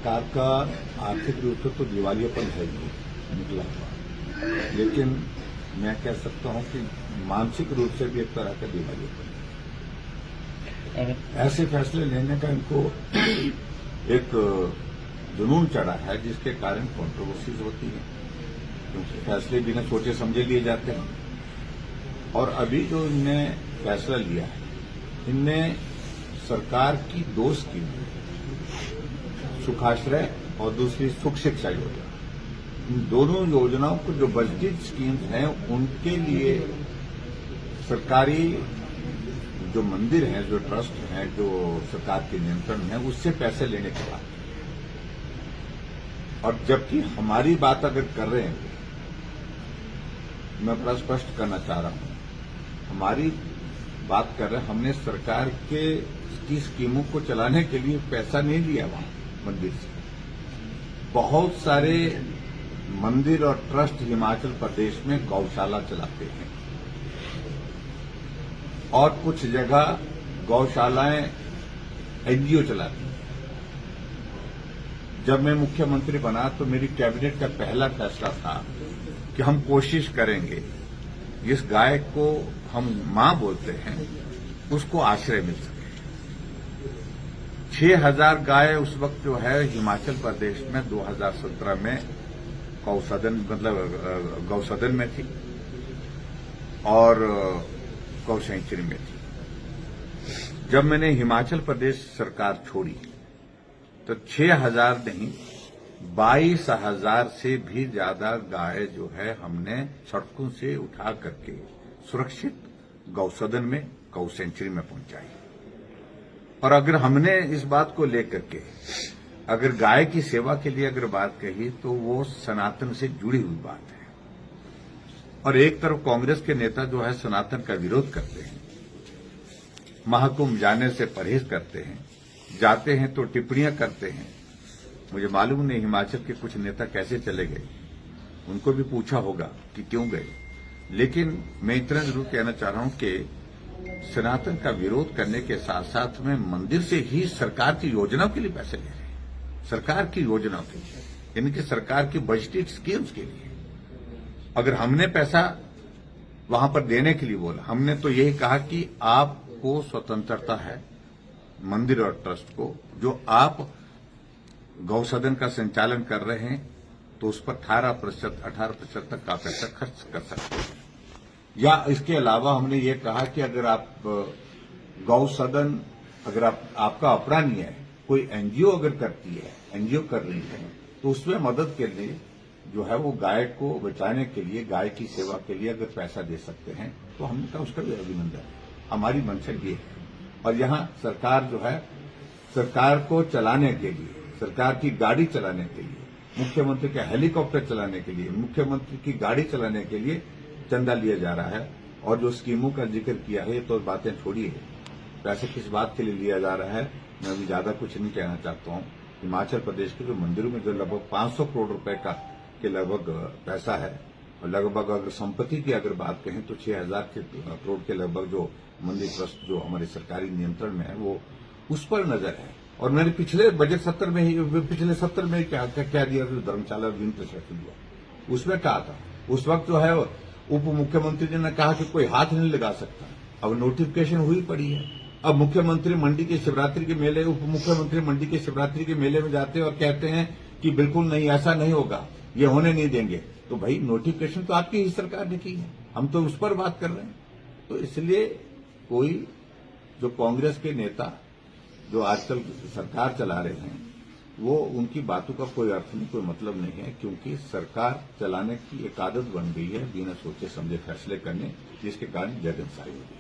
सरकार का आर्थिक रूप से तो दिवालियापन है ही निकला हुआ, लेकिन मैं कह सकता हूं कि मानसिक रूप से भी एक तरह का दिवालियापन है। ऐसे फैसले लेने का इनको एक जुनून चढ़ा है जिसके कारण कंट्रोवर्सीज होती है, क्योंकि फैसले बिना सोचे समझे लिए जाते हैं। और अभी जो इनने फैसला लिया है, इनने सरकार की दो स्कीम, सुखाश्रय और दूसरी सुख शिक्षा योजना, इन दोनों योजनाओं को जो बजटेड स्कीम्स हैं उनके लिए सरकारी जो मंदिर हैं, जो ट्रस्ट हैं, जो सरकार के नियंत्रण में है, उससे पैसे लेने के बाद, और जबकि हमारी बात अगर कर रहे हैं, मैं बड़ा स्पष्ट करना चाह रहा हूं, हमारी बात कर रहे हैं, हमने सरकार की स्कीमों को चलाने के लिए पैसा नहीं लिया वहां मंदिर से। बहुत सारे मंदिर और ट्रस्ट हिमाचल प्रदेश में गौशाला चलाते हैं और कुछ जगह गौशालाएं एनजीओ चलाती हैं। जब मैं मुख्यमंत्री बना तो मेरी कैबिनेट का पहला फैसला था कि हम कोशिश करेंगे जिस गाय को हम मां बोलते हैं उसको आश्रय मिल सके। 6000 गाय उस वक्त जो है हिमाचल प्रदेश में 2017 में गौसदन में थी और गौ सेंचुरी में थी। जब मैंने हिमाचल प्रदेश सरकार छोड़ी तो 6000 नहीं 22,000 से भी ज्यादा गाय जो है हमने सड़कों से उठा करके सुरक्षित गौसदन में, गौ सेंचुरी में पहुंचाई। और अगर हमने इस बात को लेकर के अगर गाय की सेवा के लिए अगर बात कही तो वो सनातन से जुड़ी हुई बात है। और एक तरफ कांग्रेस के नेता जो है सनातन का विरोध करते हैं, महाकुंभ जाने से परहेज करते हैं, जाते हैं तो टिप्पणियां करते हैं। मुझे मालूम नहीं हिमाचल के कुछ नेता कैसे चले गए, उनको भी पूछा होगा कि क्यों गए, लेकिन मैं इतना जरूर कहना चाह रहा हूं कि सनातन का विरोध करने के साथ साथ में मंदिर से ही सरकार की योजनाओं के लिए पैसे ले रहे हैं, सरकार की योजनाओं के लिए, इनकी सरकार की बजटेड स्कीम्स के लिए। अगर हमने पैसा वहां पर देने के लिए बोला, हमने तो यही कहा कि आपको स्वतंत्रता है मंदिर और ट्रस्ट को, जो आप गौसदन का संचालन कर रहे हैं तो उस पर 18% तक का पैसा खर्च कर सकते हैं। या इसके अलावा हमने ये कहा कि अगर आप गौसदन अगर आपका अपना नहीं है, कोई एनजीओ अगर करती है, एनजीओ कर रही है, तो उसमें मदद के लिए जो है वो गाय को बचाने के लिए, गाय की सेवा के लिए अगर पैसा दे सकते हैं तो हमने कहा उसका भी अभिनंदन है। हमारी मंशा ये है। और यहां सरकार जो है, सरकार को चलाने के लिए, सरकार की गाड़ी चलाने के लिए, मुख्यमंत्री का हेलीकॉप्टर चलाने के लिए, मुख्यमंत्री की गाड़ी चलाने के लिए चंदा लिया जा रहा है। और जो स्कीमों का जिक्र किया है तो बातें छोड़िए, पैसे किस बात के लिए लिया जा रहा है, मैं अभी ज्यादा कुछ नहीं कहना चाहता हूं। हिमाचल प्रदेश के जो मंदिरों में जो लगभग 500 करोड़ रुपए का के लगभग पैसा है, और लगभग अगर संपत्ति की अगर बात कहें तो 6000 करोड़ के लगभग जो मंदिर ट्रस्ट जो हमारे सरकारी नियंत्रण में है वो उस पर नजर है। और मैंने पिछले बजट सत्र में ही क्या दिया, जो धर्मशाला विंग प्रशासन हुआ उसमें कहा था, उस वक्त जो है उप मुख्यमंत्री जी ने कहा कि कोई हाथ नहीं लगा सकता। अब नोटिफिकेशन हुई पड़ी है। अब मुख्यमंत्री मंडी के शिवरात्रि के मेले, उप मुख्यमंत्री मंडी के शिवरात्रि के मेले में जाते हैं और कहते हैं कि बिल्कुल नहीं, ऐसा नहीं होगा, ये होने नहीं देंगे। तो भाई नोटिफिकेशन तो आपकी ही सरकार ने की है, हम तो उस पर बात कर रहे हैं। तो इसलिए कोई जो कांग्रेस के नेता जो आजकल सरकार चला रहे हैं वो उनकी बातों का कोई अर्थ नहीं, कोई मतलब नहीं है, क्योंकि सरकार चलाने की एक आदत बन गई है बिना सोचे समझे फैसले करने, जिसके कारण जगनसाई हो गई।